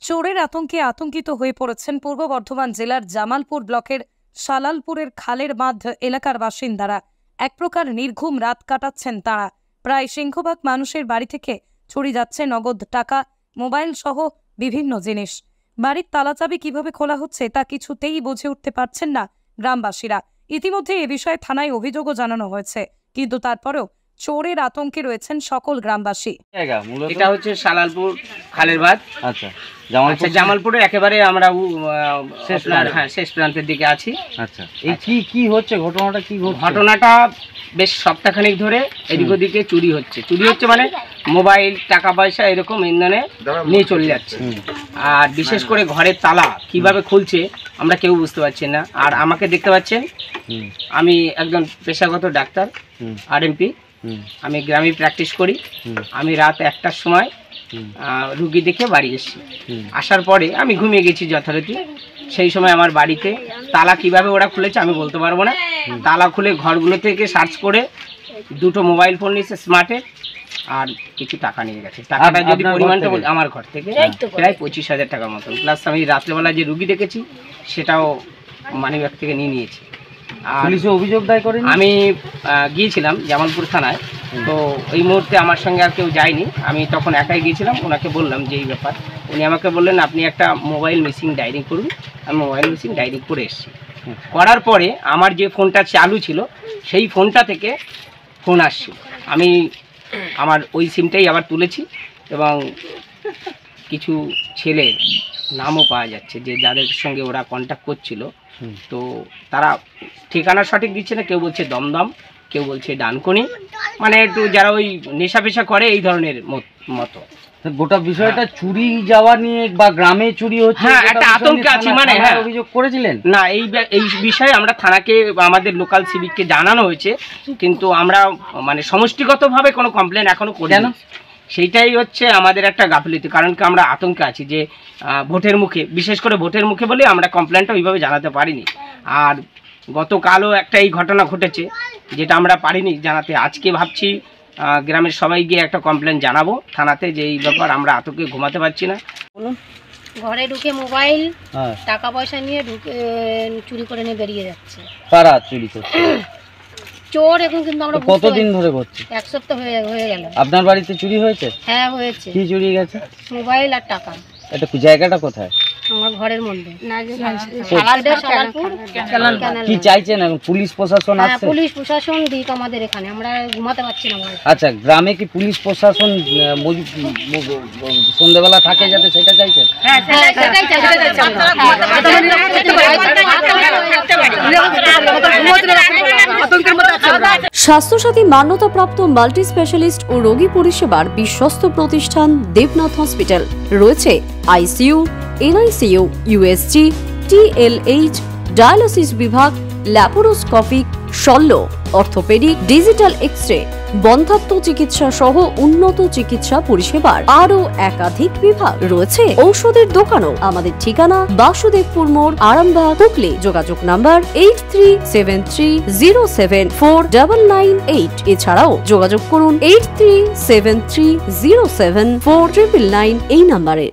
চোরের আতঙ্কে আতঙ্কিত হয়ে পড়েছেন পূর্ব বর্ধমান জেলার জামালপুর ব্লকের সালালপুরের খালের বাঁধ এলাকার বাসিন্দারা। এক প্রকার নির্ঘুম রাত কাটাচ্ছেন তারা। প্রায় সিংহভাগ মানুষের বাড়ি থেকে চুরি যাচ্ছে নগদ টাকা, মোবাইল সহ বিভিন্ন জিনিস। বাড়ির তালাচাবি কিভাবে খোলা হচ্ছে তা কিছুতেই বুঝে উঠতে পারছেন না গ্রামবাসীরা। ইতিমধ্যে এ বিষয়ে থানায় অভিযোগও জানানো হয়েছে, কিন্তু তারপরেও চোরের আতঙ্কে রয়েছেন সকল গ্রামবাসী। এটা হচ্ছে সালালপুর খালের বাঁধ। আচ্ছা, জামালপুরে একেবারে আমরা শেষ প্রান্তের দিকে আছি। আচ্ছা, এই কি হচ্ছে ঘটনাটা? ঘটনাটা বেশ সপ্তাহখানেক ধরে এদিক ওদিকে চুরি হচ্ছে মানে মোবাইল, টাকা পয়সা এরকম ইন্ধনে নিয়ে চলে যাচ্ছে। আর বিশেষ করে ঘরের তালা কিভাবে খুলছে আমরা কেউ বুঝতে পারছি না। আর আমাকে দেখতে পাচ্ছেন, আমি একজন পেশাগত ডাক্তার, আরএমপি। আমি গ্রামে প্র্যাকটিস করি। আমি রাত 1টার সময় রুগী দেখে বাড়ি এসেছি। আসার পরে আমি ঘুমিয়ে গেছি যথারীতি। সেই সময় আমার বাড়িতে তালা কিভাবে ওরা খুলেছে আমি বলতে পারবো না। তালা খুলে ঘরগুলো থেকে সার্চ করে 2টো মোবাইল ফোন নিয়েছে স্মার্টের, আর কিছু টাকা নিয়ে গেছে। টাকাটা যদি পরিমাণটা আমার ঘর থেকে প্রায় 25,000 টাকার মতো, প্লাস আমি রাত্রেবেলা যে রুগী দেখেছি সেটাও মানিব্যাগ থেকে নিয়েছি। পুলিশে অভিযোগ দায় করেন? আমি গিয়েছিলাম জামালপুর থানায়, তো এই মুহূর্তে আমার সঙ্গে আর কেউ যায়নি। আমি তখন একাই গিয়েছিলাম, ওনাকে বললাম যে এই ব্যাপার। উনি আমাকে বললেন আপনি একটা মোবাইল মিসিং ডায়েরি করুন। আমি মোবাইল মিসিং ডায়েরি করে এসেছি। করার পরে আমার যে ফোনটা চালু ছিল সেই ফোনটা থেকে ফোন আসছে। আমি আমার ওই সিমটাই আবার তুলেছি এবং কিছু ছেলের নামও পাওয়া যাচ্ছে যে যাদের সঙ্গে ওরা কন্ট্যাক্ট করছিল। তো তারা ঠিকানা সঠিক দিচ্ছে না, কেউ বলছে দমদম, কেউ বলছে ডানকুনি, মানে একটু যারা ওই নেশা পেশা করে এই ধরনের মতো। গোটা বিষয়টা চুরি যাওয়া নিয়ে বা গ্রামে চুরি হচ্ছে, হ্যাঁ একটা আতঙ্কে আছি। মানে হ্যাঁ, অভিযোগ করেছিলেন? না, এই বিষয়ে আমরা থানাকে আমাদের লোকাল সিভিককে জানানো হয়েছে, কিন্তু আমরা মানে সমষ্টিগতভাবে কোনো কমপ্লেন এখনো করি না। সেইটাই হচ্ছে আমাদের একটা গাফিলতি, কারণ কি আমরা আতঙ্কে আছি যে ভোটের মুখে, বিশেষ করে ভোটের মুখে বলে আমরা কমপ্লেনটা ওইভাবে জানাতে পারিনি। আর গতকালও একটা এই ঘটনা ঘটেছে যেটা আমরা পারিনি জানাতে। আজকে ভাবছি গ্রামের সবাই গিয়ে একটা কমপ্লেন জানাবো থানাতে যে এই ব্যাপার, আমরা আতঙ্কে ঘুমাতে পারছি না। বলুন। ঘরে ঢুকে মোবাইল, টাকা পয়সা নিয়ে ঢুকে চুরি করে নিয়ে বেরিয়ে যাচ্ছে। কারা চুরি করছে? চোর। এখন কিন্তু আমরা কতদিন ধরে করছে? 1 সপ্তাহ হয়ে গেল। আপনার বাড়িতে চুরি হয়েছে? হ্যাঁ হয়েছে। কি চুরি গেছে? মোবাইল আর টাকা। এটা জায়গাটা কোথায়? আমার ঘরের মধ্যে। কি চাইছেন এখন? পুলিশ প্রশাসন আছে? পুলিশ প্রশাসন দিক আমাদের এখানে, আমরা ঘুমাতে পারছি না। আচ্ছা, গ্রামে কি পুলিশ প্রশাসন সন্ধ্যাবেলা থাকে যাতে, সেটা চাইছেন? স্বাস্থ্যসাথী মান্যতাপ্রাপ্ত মাল্টি স্পেশালিস্ট ও রোগী পরিষেবার বিশ্বস্ত প্রতিষ্ঠান দেবনাথ হসপিটাল। রয়েছে ICU, NICU, USG, TLH, dialysis বিভাগ, ল্যাপারোস্কোপিক, শল্য, অর্থোপেডিক, ডিজিটাল এক্স-রে, বন্ধ্যাত্ব চিকিৎসা সহ উন্নত চিকিৎসা পরিষেবার আরও একাধিক বিভাগ। রয়েছে ঔষধের দোকানও। আমাদের ঠিকানা বাসুদেবপুর মোড়, আরামবাগ, হুগলি। যোগাযোগ নাম্বার 8373074998। এছাড়াও যোগাযোগ করুন 8373074999 এই নাম্বারে।